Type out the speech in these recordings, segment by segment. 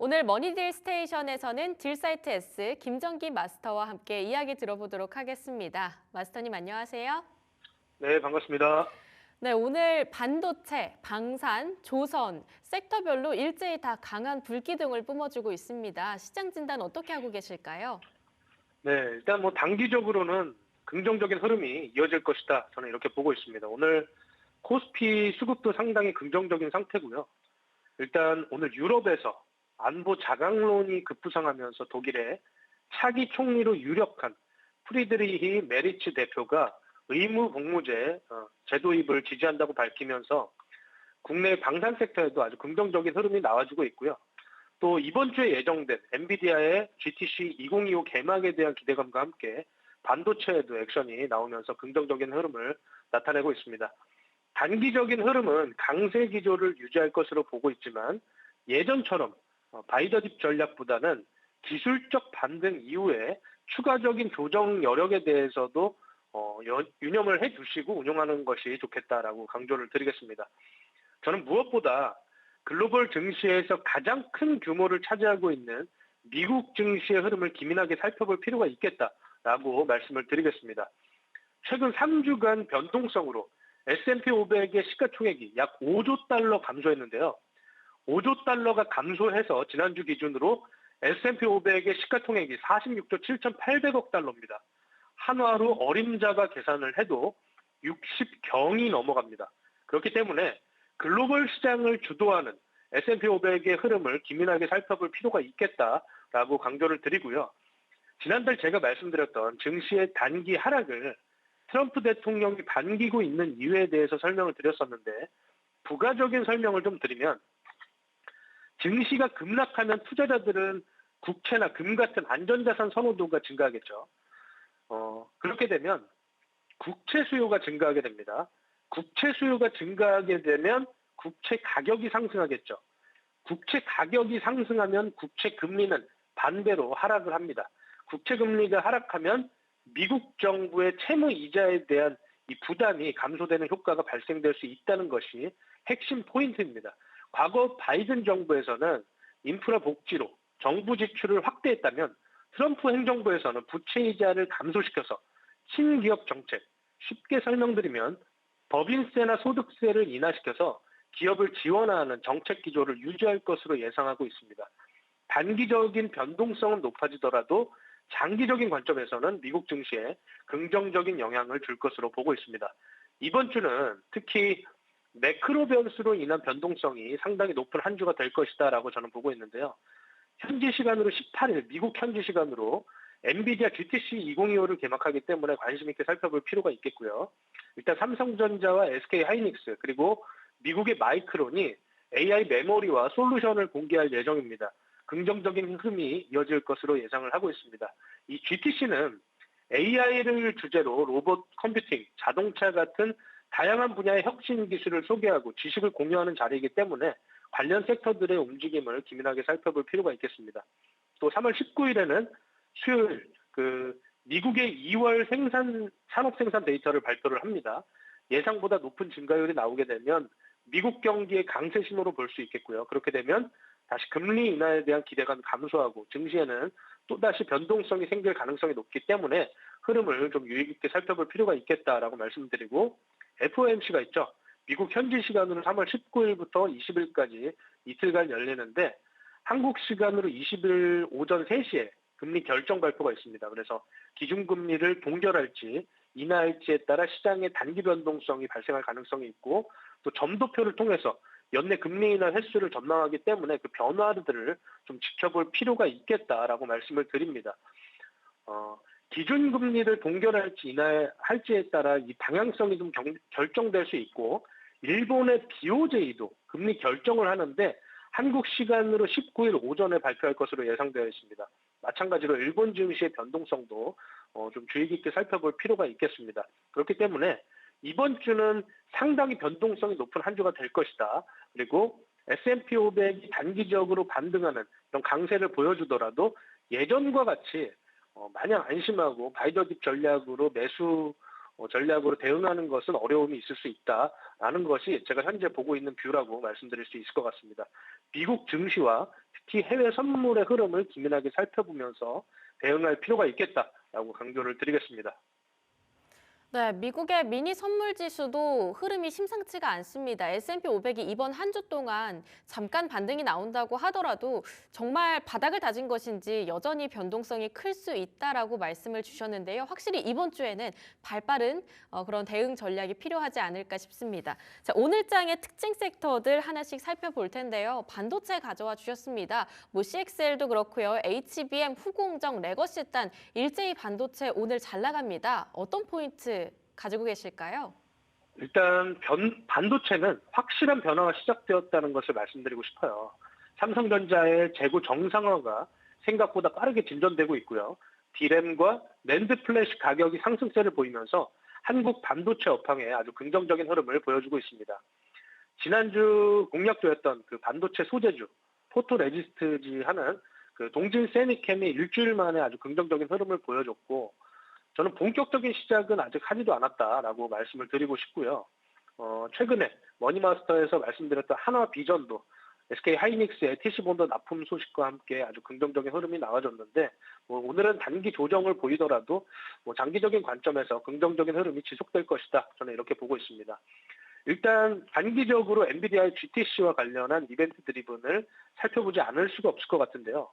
오늘 머니딜 스테이션에서는 딜사이트 S 김정기 마스터와 함께 이야기 들어보도록 하겠습니다. 마스터님 안녕하세요. 네, 반갑습니다. 네, 오늘 반도체, 방산, 조선, 섹터별로 일제히 다 강한 불기둥을 뿜어주고 있습니다. 시장 진단 어떻게 하고 계실까요? 네, 일단 뭐 단기적으로는 긍정적인 흐름이 이어질 것이다. 저는 이렇게 보고 있습니다. 오늘 코스피 수급도 상당히 긍정적인 상태고요. 일단 오늘 유럽에서 안보 자강론이 급부상하면서 독일의 차기 총리로 유력한 프리드리히 메리츠 대표가 의무 복무제 제도입을 지지한다고 밝히면서 국내 방산 섹터에도 아주 긍정적인 흐름이 나와주고 있고요. 또 이번 주에 예정된 엔비디아의 GTC 2025 개막에 대한 기대감과 함께 반도체에도 액션이 나오면서 긍정적인 흐름을 나타내고 있습니다. 단기적인 흐름은 강세 기조를 유지할 것으로 보고 있지만 예전처럼 바이더딥 전략보다는 기술적 반등 이후에 추가적인 조정 여력에 대해서도 유념을 해주시고 운용하는 것이 좋겠다라고 강조를 드리겠습니다. 저는 무엇보다 글로벌 증시에서 가장 큰 규모를 차지하고 있는 미국 증시의 흐름을 기민하게 살펴볼 필요가 있겠다라고 말씀을 드리겠습니다. 최근 3주간 변동성으로 S&P 500의 시가총액이 약 5조 달러 감소했는데요. 5조 달러가 감소해서 지난주 기준으로 S&P 500의 시가총액이 46조 7,800억 달러입니다. 한화로 어림잡아 계산을 해도 60경이 넘어갑니다. 그렇기 때문에 글로벌 시장을 주도하는 S&P 500의 흐름을 기민하게 살펴볼 필요가 있겠다라고 강조를 드리고요. 지난달 제가 말씀드렸던 증시의 단기 하락을 트럼프 대통령이 반기고 있는 이유에 대해서 설명을 드렸었는데 부가적인 설명을 좀 드리면 증시가 급락하면 투자자들은 국채나 금 같은 안전자산 선호도가 증가하겠죠. 그렇게 되면 국채 수요가 증가하게 됩니다. 국채 수요가 증가하게 되면 국채 가격이 상승하겠죠. 국채 가격이 상승하면 국채 금리는 반대로 하락을 합니다. 국채 금리가 하락하면 미국 정부의 채무 이자에 대한 이 부담이 감소되는 효과가 발생될 수 있다는 것이 핵심 포인트입니다. 과거 바이든 정부에서는 인프라 복지로 정부 지출을 확대했다면 트럼프 행정부에서는 부채 이자를 감소시켜서 친기업 정책, 쉽게 설명드리면 법인세나 소득세를 인하시켜서 기업을 지원하는 정책 기조를 유지할 것으로 예상하고 있습니다. 단기적인 변동성은 높아지더라도 장기적인 관점에서는 미국 증시에 긍정적인 영향을 줄 것으로 보고 있습니다. 이번 주는 특히 매크로 변수로 인한 변동성이 상당히 높은 한 주가 될 것이다라고 저는 보고 있는데요. 현지 시간으로 18일, 미국 현지 시간으로 엔비디아 GTC 2025를 개막하기 때문에 관심 있게 살펴볼 필요가 있겠고요. 일단 삼성전자와 SK 하이닉스 그리고 미국의 마이크론이 AI 메모리와 솔루션을 공개할 예정입니다. 긍정적인 흐름이 이어질 것으로 예상을 하고 있습니다. 이 GTC는 AI를 주제로 로봇 컴퓨팅, 자동차 같은 다양한 분야의 혁신 기술을 소개하고 지식을 공유하는 자리이기 때문에 관련 섹터들의 움직임을 기민하게 살펴볼 필요가 있겠습니다. 또 3월 19일에는 수요일 미국의 2월 산업 생산 데이터를 발표를 합니다. 예상보다 높은 증가율이 나오게 되면 미국 경기의 강세 신호로 볼 수 있겠고요. 그렇게 되면 다시 금리 인하에 대한 기대감이 감소하고 증시에는 또다시 변동성이 생길 가능성이 높기 때문에 흐름을 좀 유의 깊게 살펴볼 필요가 있겠다라고 말씀드리고 FOMC가 있죠. 미국 현지 시간으로 3월 19일부터 20일까지 이틀간 열리는데 한국 시간으로 20일 오전 3시에 금리 결정 발표가 있습니다. 그래서 기준금리를 동결할지 인하할지에 따라 시장의 단기 변동성이 발생할 가능성이 있고 또 점도표를 통해서 연내 금리 인하 횟수를 전망하기 때문에 그 변화들을 좀 지켜볼 필요가 있겠다라고 말씀을 드립니다. 기준금리를 동결할지 인하할지에 따라 이 방향성이 좀 결정될 수 있고 일본의 BOJ도 금리 결정을 하는데 한국 시간으로 19일 오전에 발표할 것으로 예상되어 있습니다. 마찬가지로 일본 증시의 변동성도 좀 주의 깊게 살펴볼 필요가 있겠습니다. 그렇기 때문에 이번 주는 상당히 변동성이 높은 한 주가 될 것이다. 그리고 S&P 500이 단기적으로 반등하는 이런 강세를 보여주더라도 예전과 같이 마냥 안심하고 바이더딥 전략으로 매수 전략으로 대응하는 것은 어려움이 있을 수 있다라는 것이 제가 현재 보고 있는 뷰라고 말씀드릴 수 있을 것 같습니다. 미국 증시와 특히 해외 선물의 흐름을 기민하게 살펴보면서 대응할 필요가 있겠다라고 강조를 드리겠습니다. 네, 미국의 미니 선물 지수도 흐름이 심상치가 않습니다. S&P 500이 이번 한 주 동안 잠깐 반등이 나온다고 하더라도 정말 바닥을 다진 것인지 여전히 변동성이 클 수 있다라고 말씀을 주셨는데요. 확실히 이번 주에는 발빠른 그런 대응 전략이 필요하지 않을까 싶습니다. 자, 오늘 장의 특징 섹터들 하나씩 살펴볼 텐데요. 반도체 가져와 주셨습니다. 뭐 CXL도 그렇고요. HBM, 후공정, 레거시단 일제히 반도체 오늘 잘 나갑니다. 어떤 포인트 가지고 계실까요? 일단 반도체는 확실한 변화가 시작되었다는 것을 말씀드리고 싶어요. 삼성전자의 재고 정상화가 생각보다 빠르게 진전되고 있고요. D램과 낸드 플래시 가격이 상승세를 보이면서 한국 반도체 업황에 아주 긍정적인 흐름을 보여주고 있습니다. 지난주 공략되었던 그 반도체 소재주, 포토레지스트지 하는 그 동진 세미캠이 일주일 만에 아주 긍정적인 흐름을 보여줬고, 저는 본격적인 시작은 아직 하지도 않았다라고 말씀을 드리고 싶고요. 최근에 머니마스터에서 말씀드렸던 한화 비전도 SK 하이닉스의 TC본드 납품 소식과 함께 아주 긍정적인 흐름이 나와줬는데, 오늘은 단기 조정을 보이더라도 장기적인 관점에서 긍정적인 흐름이 지속될 것이다. 저는 이렇게 보고 있습니다. 일단 단기적으로 엔비디아의 GTC와 관련한 이벤트 드리븐을 살펴보지 않을 수가 없을 것 같은데요.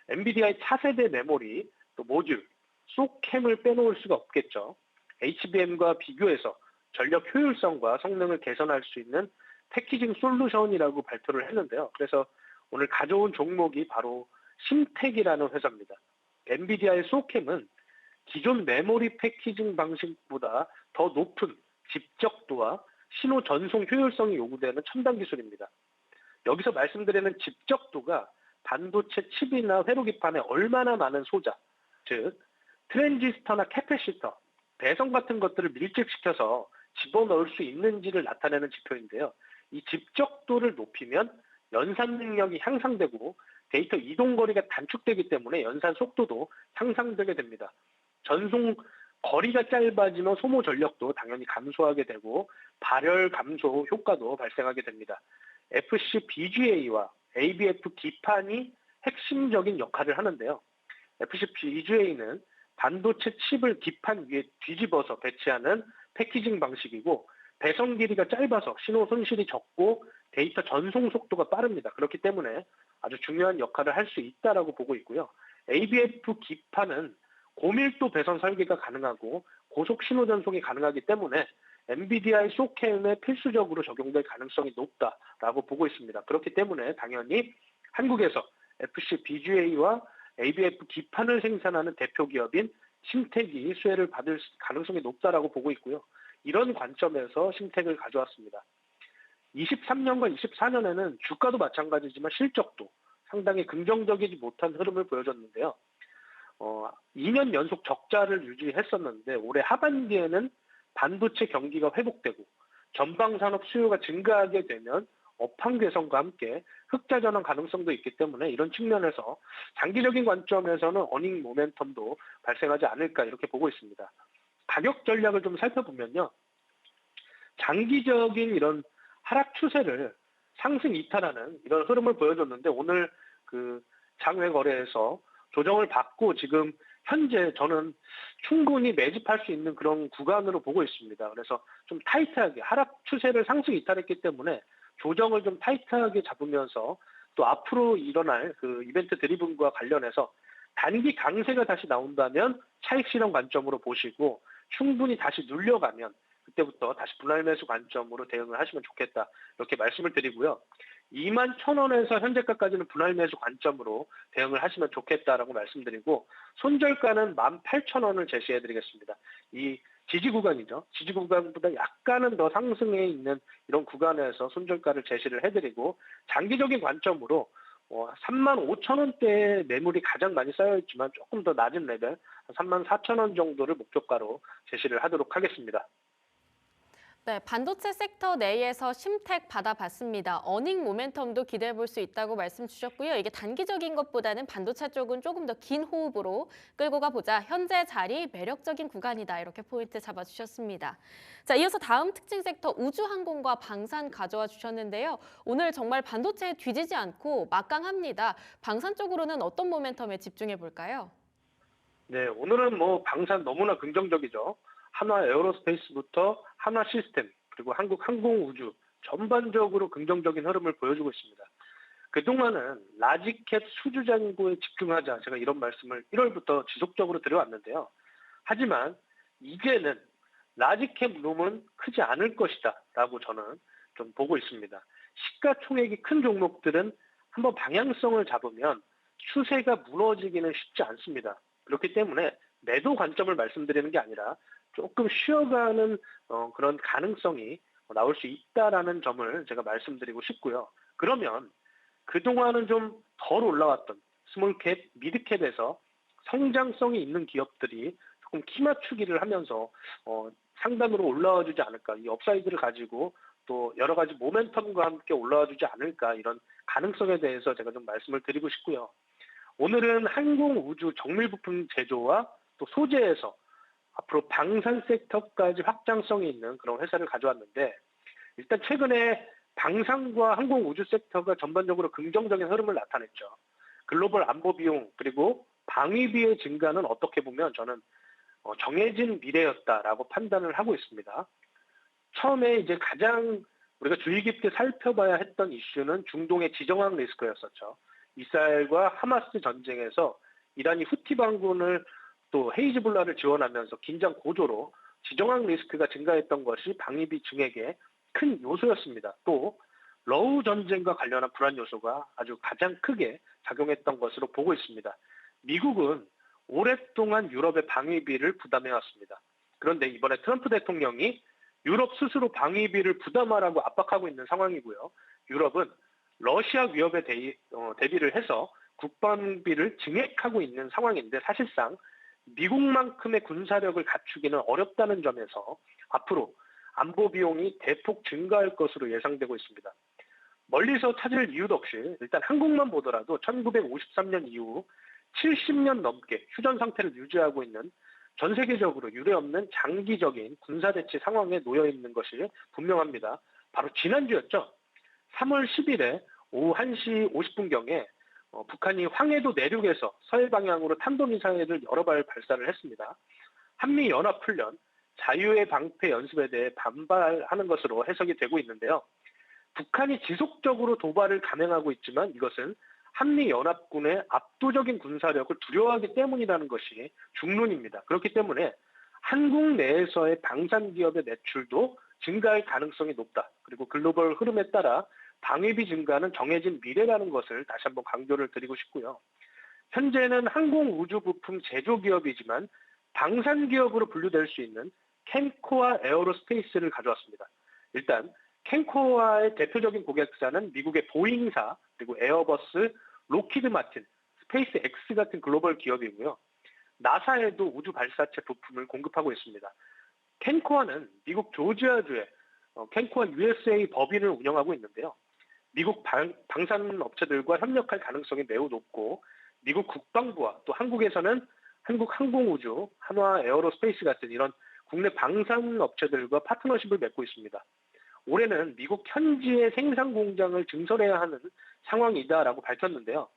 엔비디아의 차세대 메모리, 또 모듈, 소캠을 빼놓을 수가 없겠죠. HBM과 비교해서 전력 효율성과 성능을 개선할 수 있는 패키징 솔루션이라고 발표를 했는데요. 그래서 오늘 가져온 종목이 바로 심텍이라는 회사입니다. 엔비디아의 소캠은 기존 메모리 패키징 방식보다 더 높은 집적도와 신호 전송 효율성이 요구되는 첨단 기술입니다. 여기서 말씀드리는 집적도가 반도체 칩이나 회로기판에 얼마나 많은 소자, 즉 트랜지스터나 캐패시터, 배선 같은 것들을 밀집시켜서 집어넣을 수 있는지를 나타내는 지표인데요. 이 집적도를 높이면 연산 능력이 향상되고 데이터 이동 거리가 단축되기 때문에 연산 속도도 향상되게 됩니다. 전송 거리가 짧아지면 소모 전력도 당연히 감소하게 되고 발열 감소 효과도 발생하게 됩니다. FC BGA와 ABF 기판이 핵심적인 역할을 하는데요. FC BGA는 반도체 칩을 기판 위에 뒤집어서 배치하는 패키징 방식이고, 배선 길이가 짧아서 신호 손실이 적고 데이터 전송 속도가 빠릅니다. 그렇기 때문에 아주 중요한 역할을 할 수 있다라고 보고 있고요. ABF 기판은 고밀도 배선 설계가 가능하고 고속 신호 전송이 가능하기 때문에 엔비디아의 소캠에 필수적으로 적용될 가능성이 높다라고 보고 있습니다. 그렇기 때문에 당연히 한국에서 FC BGA와 ABF 기판을 생산하는 대표 기업인 심텍이 수혜를 받을 가능성이 높다라고 보고 있고요. 이런 관점에서 심텍을 가져왔습니다. 23년과 24년에는 주가도 마찬가지지만 실적도 상당히 긍정적이지 못한 흐름을 보여줬는데요. 2년 연속 적자를 유지했었는데 올해 하반기에는 반도체 경기가 회복되고 전방 산업 수요가 증가하게 되면 업황 개선과 함께 흑자 전환 가능성도 있기 때문에 이런 측면에서 장기적인 관점에서는 어닝 모멘텀도 발생하지 않을까 이렇게 보고 있습니다. 가격 전략을 좀 살펴보면요. 장기적인 이런 하락 추세를 상승 이탈하는 이런 흐름을 보여줬는데 오늘 그 장외 거래에서 조정을 받고 지금 현재 저는 충분히 매집할 수 있는 그런 구간으로 보고 있습니다. 그래서 좀 타이트하게 하락 추세를 상승 이탈했기 때문에 조정을 좀 타이트하게 잡으면서 또 앞으로 일어날 그 이벤트 드리븐과 관련해서 단기 강세가 다시 나온다면 차익 실현 관점으로 보시고 충분히 다시 눌려가면 그때부터 다시 분할 매수 관점으로 대응을 하시면 좋겠다 이렇게 말씀을 드리고요. 21,000원에서 현재가까지는 분할 매수 관점으로 대응을 하시면 좋겠다라고 말씀드리고 손절가는 18,000원을 제시해드리겠습니다. 이 지지 구간이죠. 지지 구간보다 약간은 더 상승해 있는 이런 구간에서 손절가를 제시를 해드리고 장기적인 관점으로 35,000원대의 매물이 가장 많이 쌓여있지만 조금 더 낮은 레벨 34,000원 정도를 목표가로 제시를 하도록 하겠습니다. 네, 반도체 섹터 내에서 심택 받아봤습니다. 어닝 모멘텀도 기대해 볼 수 있다고 말씀 주셨고요. 이게 단기적인 것보다는 반도체 쪽은 조금 더 긴 호흡으로 끌고 가보자. 현재 자리 매력적인 구간이다. 이렇게 포인트 잡아주셨습니다. 자, 이어서 다음 특징 섹터 우주항공과 방산 가져와 주셨는데요. 오늘 정말 반도체에 뒤지지 않고 막강합니다. 방산 쪽으로는 어떤 모멘텀에 집중해 볼까요? 네, 오늘은 뭐 방산 너무나 긍정적이죠. 한화 에어로스페이스부터 한화 시스템, 그리고 한국 항공우주 전반적으로 긍정적인 흐름을 보여주고 있습니다. 그동안은 라지캡 수주잔고에 집중하자, 제가 이런 말씀을 1월부터 지속적으로 드려왔는데요. 하지만 이제는 라지캡 룸은 크지 않을 것이다 라고 저는 좀 보고 있습니다. 시가총액이 큰 종목들은 한번 방향성을 잡으면 추세가 무너지기는 쉽지 않습니다. 그렇기 때문에 매도 관점을 말씀드리는 게 아니라 조금 쉬어가는 그런 가능성이 나올 수 있다라는 점을 제가 말씀드리고 싶고요. 그러면 그동안은 좀 덜 올라왔던 스몰캡, 미드캡에서 성장성이 있는 기업들이 조금 키 맞추기를 하면서 상단으로 올라와 주지 않을까. 이 업사이드를 가지고 또 여러 가지 모멘텀과 함께 올라와 주지 않을까. 이런 가능성에 대해서 제가 좀 말씀을 드리고 싶고요. 오늘은 항공우주 정밀부품 제조와 또 소재에서 앞으로 방산 섹터까지 확장성이 있는 그런 회사를 가져왔는데, 일단 최근에 방산과 항공우주 섹터가 전반적으로 긍정적인 흐름을 나타냈죠. 글로벌 안보 비용 그리고 방위비의 증가는 어떻게 보면 저는 정해진 미래였다라고 판단을 하고 있습니다. 처음에 이제 가장 우리가 주의 깊게 살펴봐야 했던 이슈는 중동의 지정학 리스크였었죠. 이스라엘과 하마스 전쟁에서 이란이 후티 반군을 또 헤이즈볼라를 지원하면서 긴장 고조로 지정학 리스크가 증가했던 것이 방위비 증액의 큰 요소였습니다. 또 러우 전쟁과 관련한 불안 요소가 아주 가장 크게 작용했던 것으로 보고 있습니다. 미국은 오랫동안 유럽의 방위비를 부담해왔습니다. 그런데 이번에 트럼프 대통령이 유럽 스스로 방위비를 부담하라고 압박하고 있는 상황이고요. 유럽은 러시아 위협에 대비를 해서 국방비를 증액하고 있는 상황인데, 사실상 미국만큼의 군사력을 갖추기는 어렵다는 점에서 앞으로 안보 비용이 대폭 증가할 것으로 예상되고 있습니다. 멀리서 찾을 이유도 없이 일단 한국만 보더라도 1953년 이후 70년 넘게 휴전 상태를 유지하고 있는, 전 세계적으로 유례없는 장기적인 군사대치 상황에 놓여 있는 것이 분명합니다. 바로 지난주였죠. 3월 10일에 오후 1시 50분경에 북한이 황해도 내륙에서 서해 방향으로 탄도미사일을 여러 발 발사를 했습니다. 한미연합훈련, 자유의 방패 연습에 대해 반발하는 것으로 해석이 되고 있는데요. 북한이 지속적으로 도발을 감행하고 있지만 이것은 한미연합군의 압도적인 군사력을 두려워하기 때문이라는 것이 중론입니다. 그렇기 때문에 한국 내에서의 방산기업의 매출도 증가할 가능성이 높다. 그리고 글로벌 흐름에 따라 방위비 증가는 정해진 미래라는 것을 다시 한번 강조를 드리고 싶고요. 현재는 항공우주 부품 제조기업이지만 방산기업으로 분류될 수 있는 캔코아 에어로스페이스를 가져왔습니다. 일단 캔코아의 대표적인 고객사는 미국의 보잉사, 그리고 에어버스, 로키드 마틴, 스페이스 X 같은 글로벌 기업이고요. 나사에도 우주 발사체 부품을 공급하고 있습니다. 캔코아는 미국 조지아주의 캔코아 USA 법인을 운영하고 있는데요. 미국 방산 업체들과 협력할 가능성이 매우 높고, 미국 국방부와 또 한국에서는 한국항공우주, 한화 에어로스페이스 같은 이런 국내 방산 업체들과 파트너십을 맺고 있습니다. 올해는 미국 현지의 생산 공장을 증설해야 하는 상황이다라고 밝혔는데요.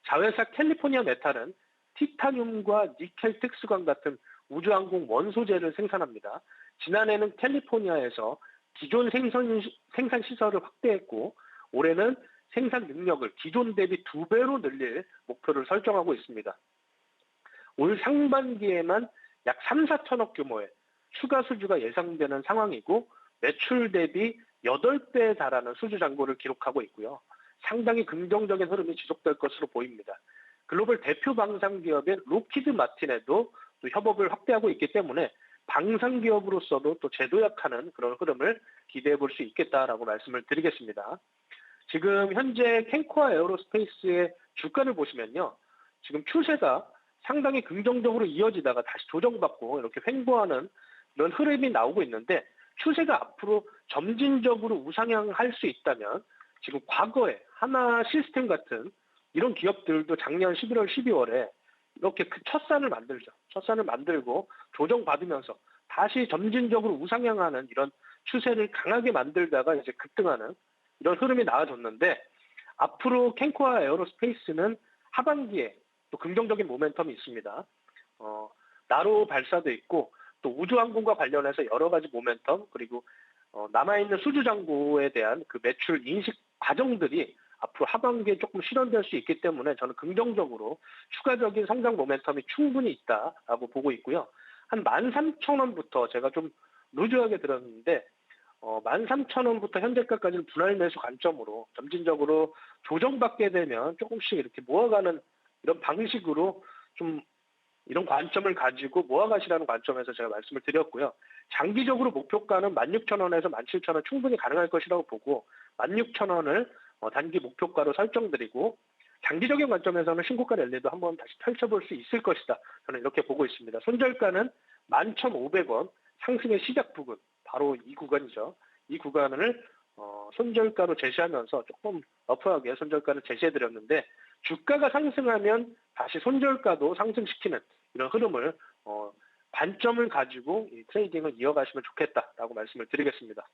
자회사 캘리포니아 메탈은 티타늄과 니켈 특수광 같은 우주항공 원소재를 생산합니다. 지난해는 캘리포니아에서 기존 생산 시설을 확대했고, 올해는 생산 능력을 기존 대비 2배로 늘릴 목표를 설정하고 있습니다. 올 상반기에만 약 3, 4천억 규모의 추가 수주가 예상되는 상황이고, 매출 대비 8배에 달하는 수주 잔고를 기록하고 있고요. 상당히 긍정적인 흐름이 지속될 것으로 보입니다. 글로벌 대표 방산 기업인 로키드 마틴에도 또 협업을 확대하고 있기 때문에 방산 기업으로서도 또 재도약하는 그런 흐름을 기대해 볼 수 있겠다라고 말씀을 드리겠습니다. 지금 현재 캔코아 에어로스페이스의 주가를 보시면요. 지금 추세가 상당히 긍정적으로 이어지다가 다시 조정받고 이렇게 횡보하는 이런 흐름이 나오고 있는데, 추세가 앞으로 점진적으로 우상향할 수 있다면 지금 과거에 하나 시스템 같은 이런 기업들도 작년 11월, 12월에 이렇게 그 첫산을 만들죠. 첫산을 만들고 조정받으면서 다시 점진적으로 우상향하는 이런 추세를 강하게 만들다가 이제 급등하는 이런 흐름이 나와줬는데 앞으로 캔코와 에어로스페이스는 하반기에 또 긍정적인 모멘텀이 있습니다. 나로 발사도 있고 또 우주항공과 관련해서 여러 가지 모멘텀 그리고 남아있는 수주장고에 대한 그 매출 인식 과정들이 앞으로 하반기에 조금 실현될 수 있기 때문에 저는 긍정적으로 추가적인 성장 모멘텀이 충분히 있다라고 보고 있고요. 한 13,000원부터 제가 좀 루즈하게 들었는데 13,000원부터 현재가까지는 분할 매수 관점으로 점진적으로 조정받게 되면 조금씩 이렇게 모아가는 이런 방식으로 좀 이런 관점을 가지고 모아가시라는 관점에서 제가 말씀을 드렸고요. 장기적으로 목표가는 16,000원에서 17,000원 충분히 가능할 것이라고 보고 16,000원을 단기 목표가로 설정드리고 장기적인 관점에서는 신고가 랠리도 한번 다시 펼쳐볼 수 있을 것이다. 저는 이렇게 보고 있습니다. 손절가는 11,500원 상승의 시작 부근 바로 이 구간이죠. 이 구간을 손절가로 제시하면서 조금 러프하게 손절가를 제시해드렸는데 주가가 상승하면 다시 손절가도 상승시키는 이런 흐름을 관점을 가지고 이 트레이딩을 이어가시면 좋겠다라고 말씀을 드리겠습니다.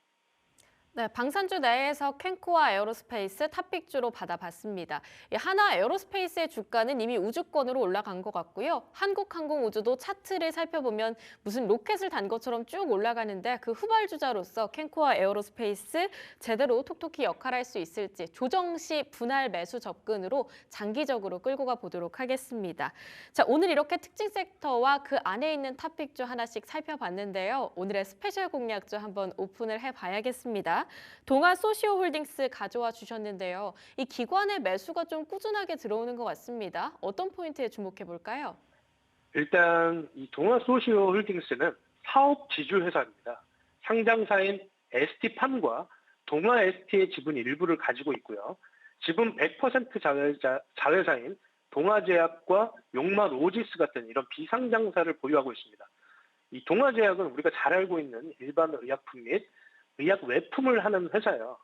네, 방산주 내에서 캔코와 에어로스페이스 탑픽주로 받아봤습니다. 이 하나 에어로스페이스의 주가는 이미 우주권으로 올라간 것 같고요. 한국항공우주도 차트를 살펴보면 무슨 로켓을 단 것처럼 쭉 올라가는데 그 후발주자로서 캔코와 에어로스페이스 제대로 톡톡히 역할할 수 있을지 조정 시 분할 매수 접근으로 장기적으로 끌고 가 보도록 하겠습니다. 자, 오늘 이렇게 특징 섹터와 그 안에 있는 탑픽주 하나씩 살펴봤는데요. 오늘의 스페셜 공략주 한번 오픈을 해봐야겠습니다. 동아소시오홀딩스 가져와 주셨는데요. 이 기관의 매수가 좀 꾸준하게 들어오는 것 같습니다. 어떤 포인트에 주목해 볼까요? 일단 이 동아소시오홀딩스는 사업 지주 회사입니다. 상장사인 ST팜과 동아ST의 지분 일부를 가지고 있고요. 지분 100% 자회사인 동아제약과 용마로지스 같은 이런 비상장사를 보유하고 있습니다. 이 동아제약은 우리가 잘 알고 있는 일반 의약품 및 의약 외품을 하는 회사예요.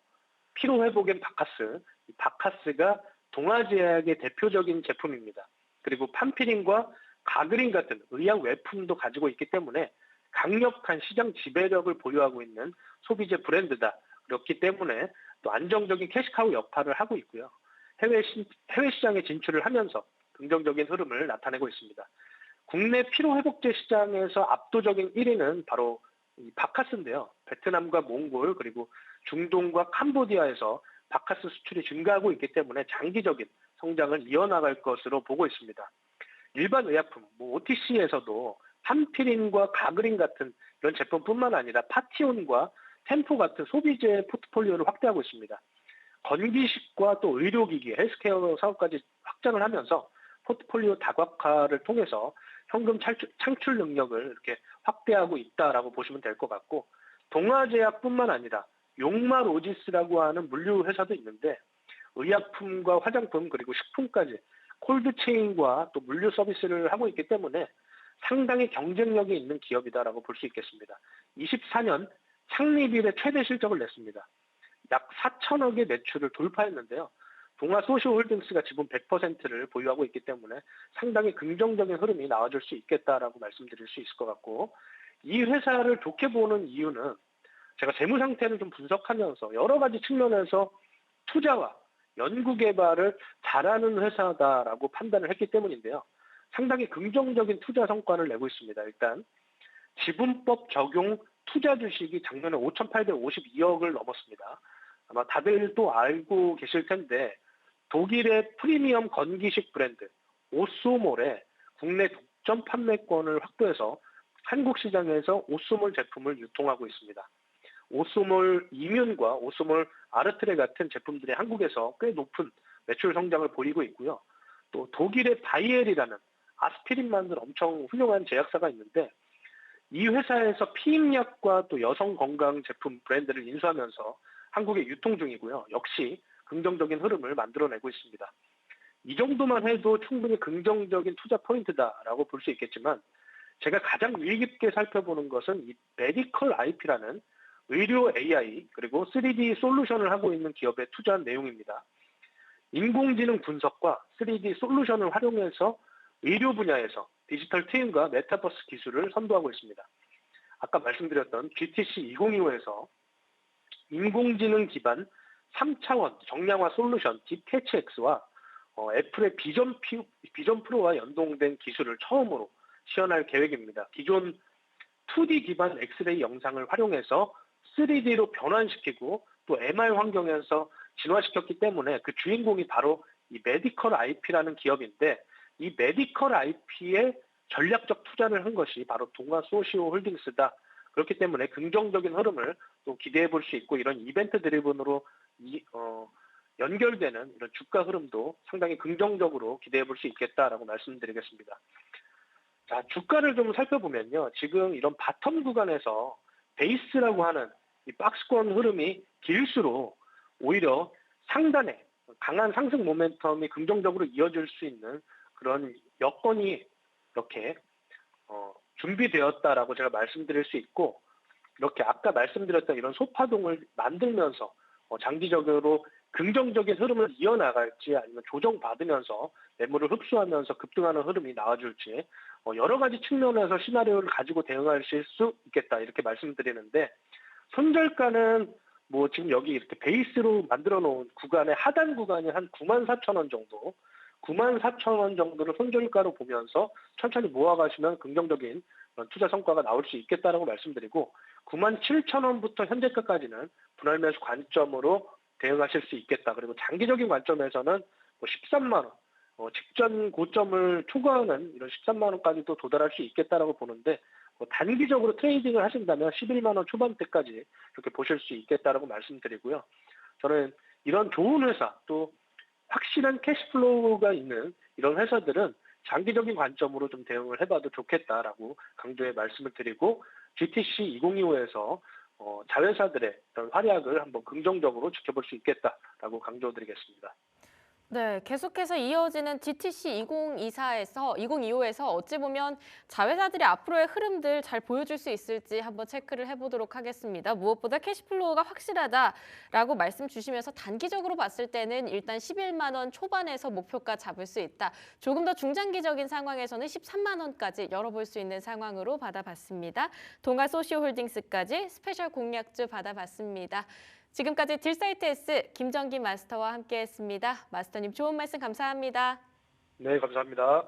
피로회복엔 바카스, 이 바카스가 동아제약의 대표적인 제품입니다. 그리고 판피린과 가그린 같은 의약 외품도 가지고 있기 때문에 강력한 시장 지배력을 보유하고 있는 소비재 브랜드다. 그렇기 때문에 또 안정적인 캐시카우 역할을 하고 있고요. 해외 시장에 진출을 하면서 긍정적인 흐름을 나타내고 있습니다. 국내 피로회복제 시장에서 압도적인 1위는 바로 이 바카스인데요. 베트남과 몽골 그리고 중동과 캄보디아에서 바카스 수출이 증가하고 있기 때문에 장기적인 성장을 이어나갈 것으로 보고 있습니다. 일반 의약품, OTC에서도 판피린과 가그린 같은 이런 제품뿐만 아니라 파티온과 템포 같은 소비재 포트폴리오를 확대하고 있습니다. 건기식과 또 의료기기, 헬스케어 사업까지 확장을 하면서 포트폴리오 다각화를 통해서 현금 창출 능력을 이렇게 확대하고 있다라고 보시면 될 것 같고 동아제약뿐만 아니라 용마로지스라고 하는 물류 회사도 있는데 의약품과 화장품 그리고 식품까지 콜드체인과 또 물류 서비스를 하고 있기 때문에 상당히 경쟁력이 있는 기업이다라고 볼 수 있겠습니다. 24년 창립 이래 최대 실적을 냈습니다. 약 4천억의 매출을 돌파했는데요. 동아소시오홀딩스가 지분 100%를 보유하고 있기 때문에 상당히 긍정적인 흐름이 나와줄 수 있겠다라고 말씀드릴 수 있을 것 같고 이 회사를 좋게 보는 이유는 제가 재무 상태를 좀 분석하면서 여러 가지 측면에서 투자와 연구개발을 잘하는 회사다라고 판단을 했기 때문인데요. 상당히 긍정적인 투자 성과를 내고 있습니다. 일단 지분법 적용 투자 주식이 작년에 5,852억을 넘었습니다. 아마 다들 또 알고 계실 텐데 독일의 프리미엄 건기식 브랜드 오쏘몰의 국내 독점 판매권을 확보해서 한국 시장에서 오쏘몰 제품을 유통하고 있습니다. 오쏘몰 이뮨과 오쏘몰 아르트레 같은 제품들이 한국에서 꽤 높은 매출 성장을 보이고 있고요. 또 독일의 바이엘이라는 아스피린 만든 엄청 훌륭한 제약사가 있는데 이 회사에서 피임약과 또 여성 건강 제품 브랜드를 인수하면서 한국에 유통 중이고요. 역시 긍정적인 흐름을 만들어내고 있습니다. 이 정도만 해도 충분히 긍정적인 투자 포인트다라고 볼 수 있겠지만 제가 가장 유의 깊게 살펴보는 것은 이 메디컬 IP라는 의료 AI 그리고 3D 솔루션을 하고 있는 기업에 투자한 내용입니다. 인공지능 분석과 3D 솔루션을 활용해서 의료 분야에서 디지털 트윈과 메타버스 기술을 선도하고 있습니다. 아까 말씀드렸던 GTC 2025에서 인공지능 기반 3차원 정량화 솔루션 딥캐치X와 애플의 비전 프로와 연동된 기술을 처음으로 시연할 계획입니다. 기존 2D 기반 엑스레이 영상을 활용해서 3D로 변환시키고 또 MR 환경에서 진화시켰기 때문에 그 주인공이 바로 이 메디컬 IP라는 기업인데 이 메디컬 IP에 전략적 투자를 한 것이 바로 동아 소시오 홀딩스다. 그렇기 때문에 긍정적인 흐름을 또 기대해 볼 수 있고 이런 이벤트 드리븐으로 연결되는 이런 주가 흐름도 상당히 긍정적으로 기대해 볼 수 있겠다라고 말씀드리겠습니다. 자, 주가를 좀 살펴보면요. 지금 이런 바텀 구간에서 베이스라고 하는 이 박스권 흐름이 길수록 오히려 상단에 강한 상승 모멘텀이 긍정적으로 이어질 수 있는 그런 여건이 이렇게 준비되었다라고 제가 말씀드릴 수 있고 이렇게 아까 말씀드렸던 이런 소파동을 만들면서 장기적으로 긍정적인 흐름을 이어나갈지 아니면 조정받으면서 매물을 흡수하면서 급등하는 흐름이 나와줄지 여러 가지 측면에서 시나리오를 가지고 대응하실 수 있겠다 이렇게 말씀드리는데 손절가는 뭐 지금 여기 이렇게 베이스로 만들어 놓은 구간의 하단 구간이 한 94,000원 정도 94,000원 정도를 손절가로 보면서 천천히 모아가시면 긍정적인 투자 성과가 나올 수 있겠다라고 말씀드리고 97,000원부터 현재가까지는 분할 매수 관점으로 대응하실 수 있겠다. 그리고 장기적인 관점에서는 13만 원, 직전 고점을 초과하는 이런 13만 원까지도 도달할 수 있겠다라고 보는데 단기적으로 트레이딩을 하신다면 11만 원 초반대까지 이렇게 보실 수 있겠다라고 말씀드리고요. 저는 이런 좋은 회사 또 확실한 캐시플로우가 있는 이런 회사들은 장기적인 관점으로 좀 대응을 해봐도 좋겠다라고 강조해 말씀을 드리고 GTC 2025에서 자회사들의 이런 활약을 한번 긍정적으로 지켜볼 수 있겠다라고 강조드리겠습니다. 네, 계속해서 이어지는 GTC 2025에서 어찌 보면 자회사들이 앞으로의 흐름들 잘 보여줄 수 있을지 한번 체크를 해보도록 하겠습니다. 무엇보다 캐시플로우가 확실하다라고 말씀 주시면서 단기적으로 봤을 때는 일단 11만 원 초반에서 목표가 잡을 수 있다. 조금 더 중장기적인 상황에서는 13만 원까지 열어볼 수 있는 상황으로 받아봤습니다. 동아소시오홀딩스까지 스페셜 공략주 받아봤습니다. 지금까지 딜사이트 S 김정기 마스터와 함께했습니다. 마스터님 좋은 말씀 감사합니다. 네, 감사합니다.